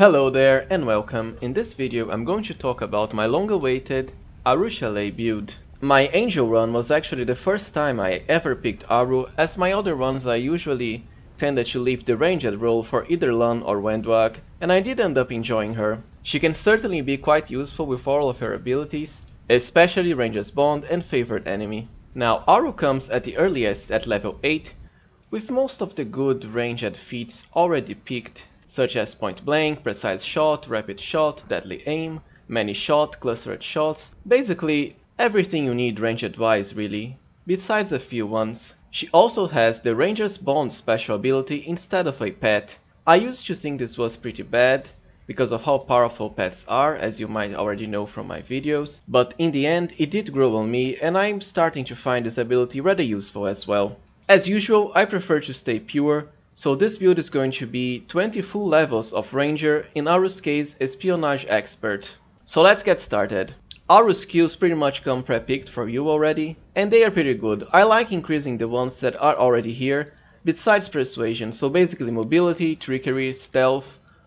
Hello there and welcome. In this video I'm going to talk about my long-awaited ARUESHALAE build. My Angel run was actually the first time I ever picked Aru, as my other runs I usually tended to leave the ranged role for either Lan or Wendwag, and I did end up enjoying her. She can certainly be quite useful with all of her abilities, especially Ranger's Bond and Favorite Enemy. Now Aru comes at the earliest at level 8, with most of the good ranged feats already picked, such as Point Blank, Precise Shot, Rapid Shot, Deadly Aim, Many Shot, Clustered Shots, basically everything you need ranged wise really, besides a few ones. She also has the Ranger's Bond special ability instead of a pet. I used to think this was pretty bad, because of how powerful pets are, as you might already know from my videos, but in the end it did grow on me and I'm starting to find this ability rather useful as well. As usual, I prefer to stay pure, so this build is going to be 20 full levels of Ranger, in Aru's case Espionage Expert. So let's get started. Aru's skills pretty much come pre-picked for you already, and they are pretty good. I like increasing the ones that are already here, besides Persuasion, so basically Mobility, Trickery, Stealth,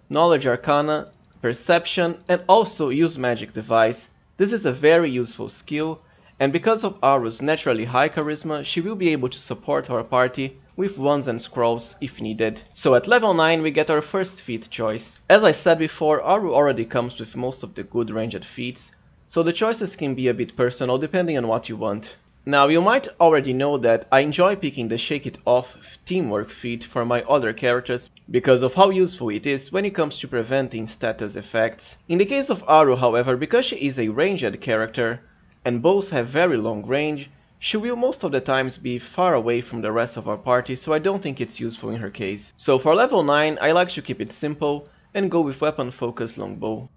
Knowledge Arcana, Perception, and also Use Magic Device. This is a very useful skill, and because of Aru's naturally high charisma, she will be able to support our party with wands and scrolls if needed. So at level 9 we get our first feat choice. As I said before, Aru already comes with most of the good ranged feats, so the choices can be a bit personal depending on what you want. Now you might already know that I enjoy picking the Shake It Off teamwork feat for my other characters because of how useful it is when it comes to preventing status effects. In the case of Aru, however, because she is a ranged character and both have very long range, she will most of the times be far away from the rest of our party, so I don't think it's useful in her case. So for level 9 I like to keep it simple and go with weapon focus longbow.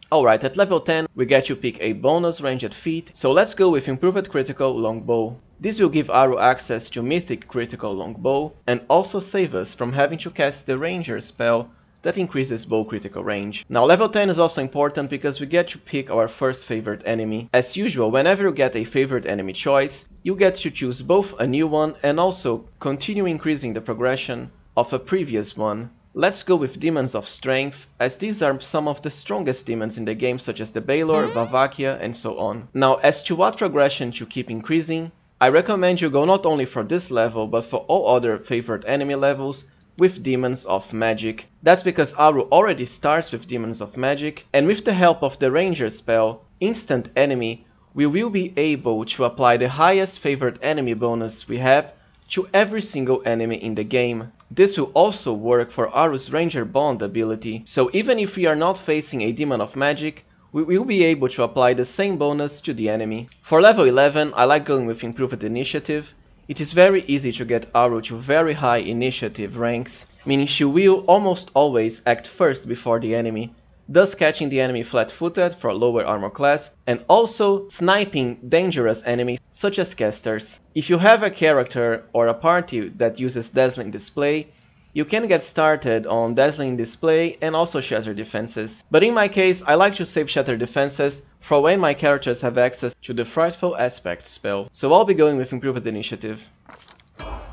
Alright, at level 10 we get to pick a bonus ranged feat, so let's go with Improved Critical Longbow. This will give Aru access to Mythic Critical Longbow and also save us from having to cast the Ranger spell that increases bow critical range. Now level 10 is also important because we get to pick our first favorite enemy. As usual, whenever you get a favorite enemy choice, you get to choose both a new one and also continue increasing the progression of a previous one. Let's go with Demons of Strength, as these are some of the strongest demons in the game, such as the Balor, Vavakia, and so on. Now as to what progression to keep increasing, I recommend you go not only for this level but for all other favorite enemy levels with Demons of Magic. That's because Aru already starts with Demons of Magic, and with the help of the Ranger spell, Instant Enemy, we will be able to apply the highest favorite enemy bonus we have to every single enemy in the game. This will also work for Aru's Ranger Bond ability, so even if we are not facing a Demon of Magic, we will be able to apply the same bonus to the enemy. For level 11, I like going with Improved Initiative. It is very easy to get Aru to very high initiative ranks, meaning she will almost always act first before the enemy, thus catching the enemy flat-footed for lower armor class, and also sniping dangerous enemies such as casters. If you have a character or a party that uses Dazzling Display, you can get started on Dazzling Display and also Shatter Defenses. But in my case, I like to save Shatter Defenses for when my characters have access to the Frightful Aspect spell, so I'll be going with Improved Initiative.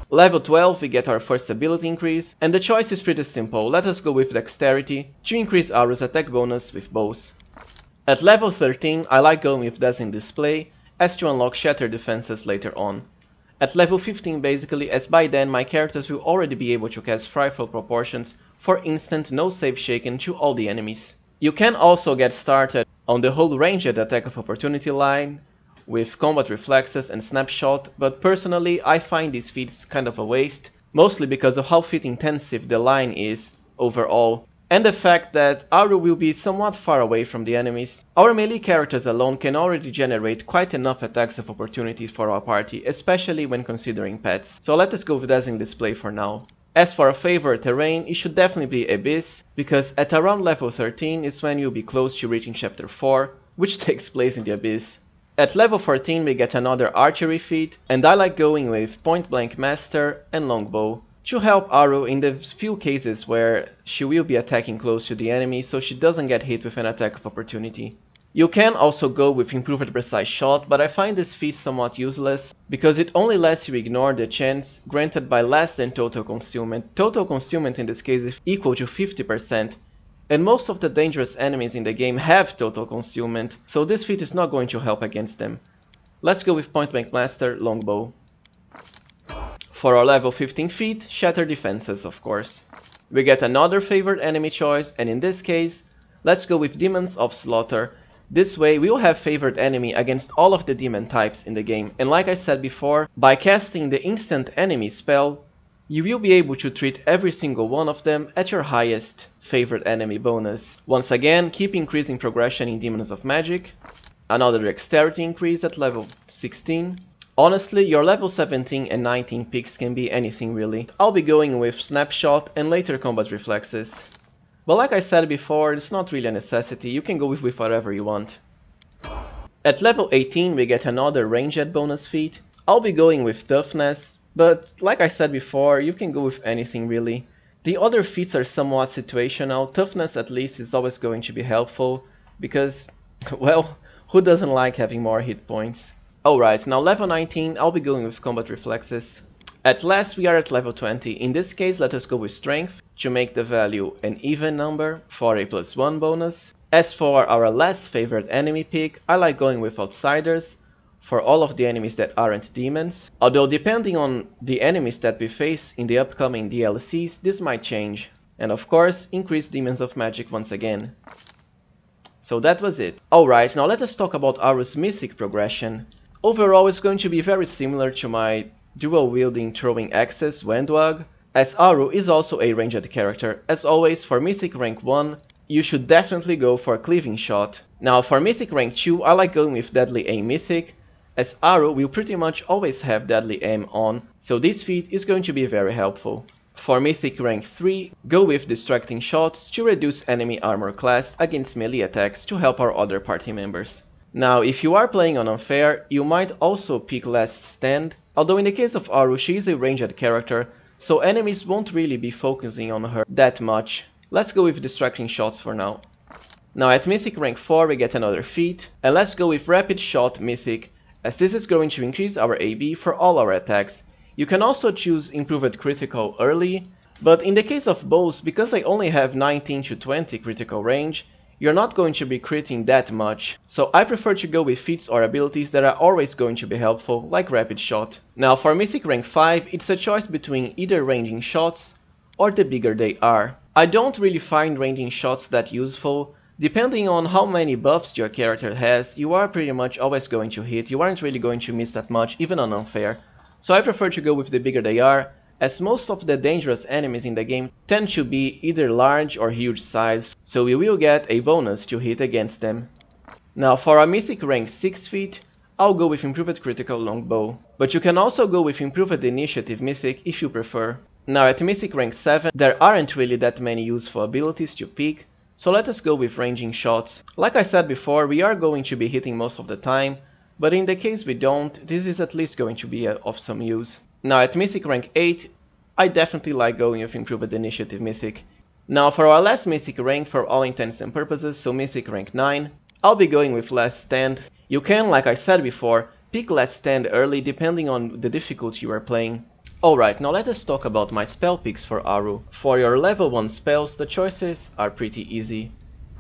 Level 12 we get our first ability increase, and the choice is pretty simple. Let us go with Dexterity to increase Aru's attack bonus with bows. At level 13 I like going with Dazzling Display as to unlock Shatter Defenses later on. At level 15 basically, as by then my characters will already be able to cast Frightful Proportions for instant no save shaken to all the enemies. You can also get started on the whole ranged attack of opportunity line with Combat Reflexes and Snapshot, but personally I find these feats kind of a waste, mostly because of how feat intensive the line is overall, and the fact that Aru will be somewhat far away from the enemies. Our melee characters alone can already generate quite enough attacks of opportunities for our party, especially when considering pets, so let us go with Dazzling Display for now. As for a favorite terrain, it should definitely be Abyss, because at around level 13 is when you'll be close to reaching chapter 4, which takes place in the Abyss. At level 14 we get another archery feat, and I like going with Point Blank Master and Longbow to help Aru in the few cases where she will be attacking close to the enemy so she doesn't get hit with an attack of opportunity. You can also go with Improved Precise Shot, but I find this feat somewhat useless, because it only lets you ignore the chance granted by less than total concealment. Total concealment in this case is equal to 50%, and most of the dangerous enemies in the game have total concealment, so this feat is not going to help against them. Let's go with Point Blank Master Longbow. For our level 15 feat, Shatter Defenses, of course. We get another favored enemy choice, and in this case, let's go with Demons of Slaughter. This way, we will have favored enemy against all of the demon types in the game, and like I said before, by casting the instant enemy spell, you will be able to treat every single one of them at your highest favored enemy bonus. Once again, keep increasing progression in Demons of Magic, another dexterity increase at level 16. Honestly, your level 17 and 19 picks can be anything really. I'll be going with Snapshot and later Combat Reflexes. But like I said before, it's not really a necessity, you can go with whatever you want. At level 18 we get another ranged bonus feat. I'll be going with Toughness, but like I said before, you can go with anything really. The other feats are somewhat situational. Toughness at least is always going to be helpful, because, well, who doesn't like having more hit points? Alright, now level 19, I'll be going with Combat Reflexes. At last we are at level 20, in this case let us go with Strength, to make the value an even number for a +1 bonus. As for our last favorite enemy pick, I like going with Outsiders, for all of the enemies that aren't demons. Although depending on the enemies that we face in the upcoming DLCs, this might change. And of course, increase Demons of Magic once again. So that was it. Alright, now let us talk about Aru's Mythic Progression. Overall, it's going to be very similar to my dual-wielding throwing axes, Wendwag, as Aru is also a ranged character. As always, for Mythic rank 1, you should definitely go for Cleaving Shot. Now for Mythic rank 2, I like going with Deadly Aim Mythic, as Aru will pretty much always have Deadly Aim on, so this feat is going to be very helpful. For Mythic rank 3, go with Distracting Shots to reduce enemy armor class against melee attacks to help our other party members. Now if you are playing on Unfair, you might also pick Last Stand, although in the case of Aru she is a ranged character, so enemies won't really be focusing on her that much. Let's go with Distracting Shots for now. Now at Mythic rank 4 we get another feat, and let's go with Rapid Shot Mythic, as this is going to increase our AB for all our attacks. You can also choose Improved Critical early, but in the case of bows, because I only have 19 to 20 critical range, you're not going to be critting that much, so I prefer to go with feats or abilities that are always going to be helpful, like Rapid Shot. Now for Mythic rank 5, it's a choice between either ranging shots or the bigger they are. I don't really find ranging shots that useful. Depending on how many buffs your character has, you are pretty much always going to hit, you aren't really going to miss that much, even on Unfair. So I prefer to go with the bigger they are, as most of the dangerous enemies in the game tend to be either large or huge size, so we will get a bonus to hit against them. Now for a Mythic rank 6 feat, I'll go with Improved Critical Longbow, but you can also go with Improved Initiative Mythic if you prefer. Now at Mythic rank 7, there aren't really that many useful abilities to pick, so let us go with Ranging Shots. Like I said before, we are going to be hitting most of the time, but in the case we don't, this is at least going to be of some use. Now at Mythic rank 8, I definitely like going with Improved Initiative Mythic. Now for our last Mythic rank for all intents and purposes, so Mythic rank 9, I'll be going with Last Stand. You can, like I said before, pick Last Stand early depending on the difficulty you are playing. Alright, now let us talk about my spell picks for Aru. For your level 1 spells, the choices are pretty easy.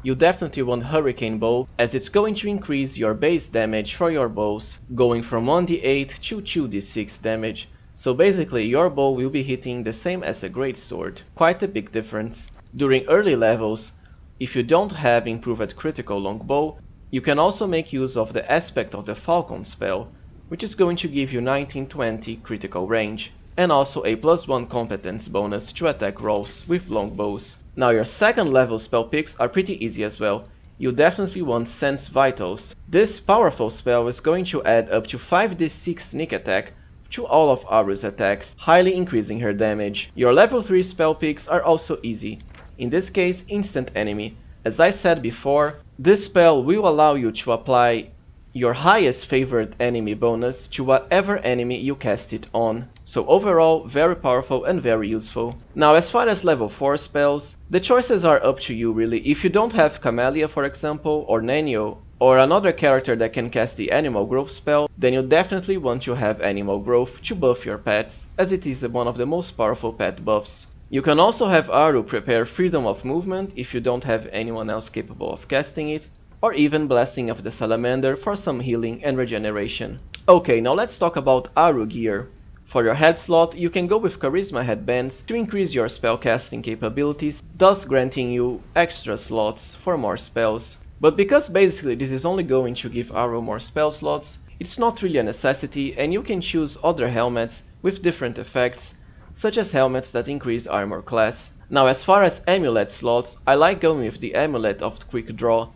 You definitely want Hurricane Bow, as it's going to increase your base damage for your bows, going from 1d8 to 2d6 damage. So basically your bow will be hitting the same as a greatsword, quite a big difference. During early levels, if you don't have Improved Critical Longbow, you can also make use of the Aspect of the Falcon spell, which is going to give you 19-20 critical range, and also a +1 competence bonus to attack rolls with longbows. Now your second level spell picks are pretty easy as well. You definitely want Sense Vitals. This powerful spell is going to add up to 5d6 sneak attack to all of Aru's attacks, highly increasing her damage. Your level 3 spell picks are also easy. In this case, Instant Enemy. As I said before, this spell will allow you to apply your highest favorite enemy bonus to whatever enemy you cast it on. So overall, very powerful and very useful. Now as far as level 4 spells, the choices are up to you really. If you don't have Camellia for example, or Nenio, or another character that can cast the Animal Growth spell, then you definitely want to have Animal Growth to buff your pets, as it is one of the most powerful pet buffs. You can also have Aru prepare Freedom of Movement if you don't have anyone else capable of casting it, or even Blessing of the Salamander for some healing and regeneration. Okay, now let's talk about Aru Gear. For your head slot, you can go with Charisma headbands to increase your spellcasting capabilities, thus granting you extra slots for more spells. But because basically this is only going to give Aru more spell slots, it's not really a necessity and you can choose other helmets with different effects, such as helmets that increase armor class. Now as far as amulet slots, I like going with the Amulet of Quick Draw.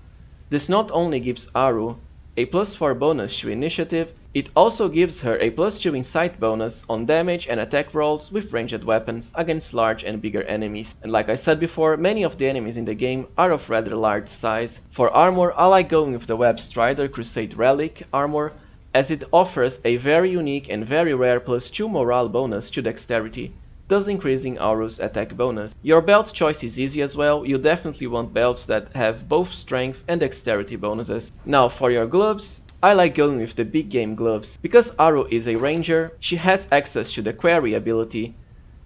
This not only gives Aru a +4 bonus to initiative, it also gives her a +2 insight bonus on damage and attack rolls with ranged weapons against large and bigger enemies. And like I said before, many of the enemies in the game are of rather large size. For armor, I like going with the Web Strider Crusade Relic armor, as it offers a very unique and very rare +2 morale bonus to dexterity, thus increasing Aru's attack bonus. Your belt choice is easy as well. You definitely want belts that have both strength and dexterity bonuses. Now for your gloves, I like going with the big game gloves. Because Aru is a ranger, she has access to the Query ability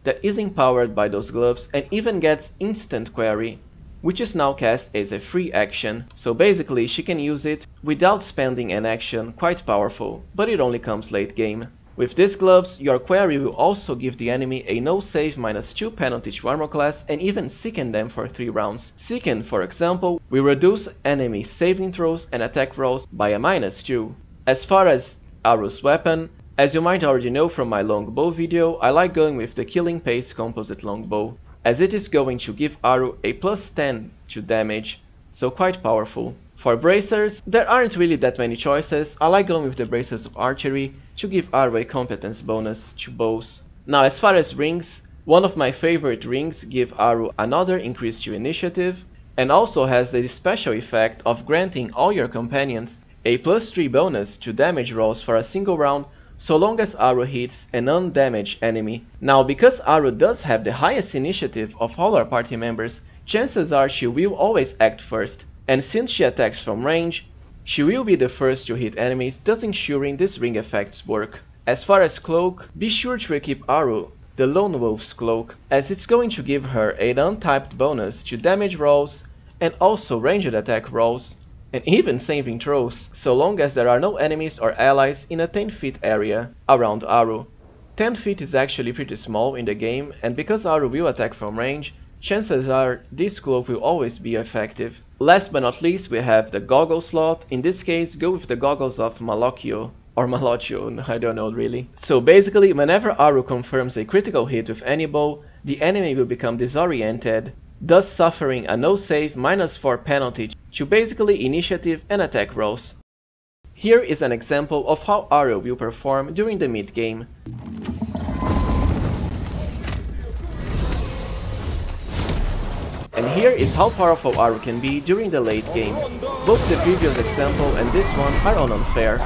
that is empowered by those gloves and even gets instant Query, which is now cast as a free action. So basically she can use it without spending an action, quite powerful, but it only comes late game. With these gloves, your Query will also give the enemy a no save -2 penalty to armor class and even sicken them for 3 rounds. Sicken, for example, will reduce enemy saving throws and attack rolls by a -2. As far as Aru's weapon, as you might already know from my longbow video, I like going with the Killing Pace composite longbow, as it is going to give Aru a +10 to damage, so quite powerful. For bracers, there aren't really that many choices. I like going with the bracers of archery to give Aru a competence bonus to bows. Now as far as rings, one of my favorite rings give Aru another increase to initiative, and also has the special effect of granting all your companions a +3 bonus to damage rolls for a single round, so long as Aru hits an undamaged enemy. Now because Aru does have the highest initiative of all our party members, chances are she will always act first. And since she attacks from range, she will be the first to hit enemies, thus ensuring this ring effects work. As far as cloak, be sure to equip Aru the Lone Wolf's cloak, as it's going to give her an untyped bonus to damage rolls and also ranged attack rolls, and even saving throws, so long as there are no enemies or allies in a 10-feet area around Aru. 10 feet is actually pretty small in the game, and because Aru will attack from range, chances are this cloak will always be effective. Last but not least, we have the goggle slot. In this case, go with the goggles of Malocchio, or Malocchio, I don't know really. So basically, whenever Aru confirms a critical hit with any bow, the enemy will become disoriented, thus suffering a no save -4 penalty to basically initiative and attack rolls. Here is an example of how Aru will perform during the mid game. And here is how powerful Aru can be during the late game. Both the previous example and this one are on unfair.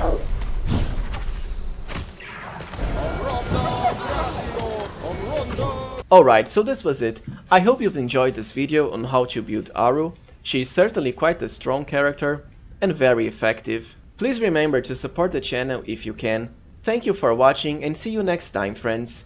Alright, so this was it. I hope you've enjoyed this video on how to build Aru. She is certainly quite a strong character and very effective. Please remember to support the channel if you can. Thank you for watching and see you next time, friends.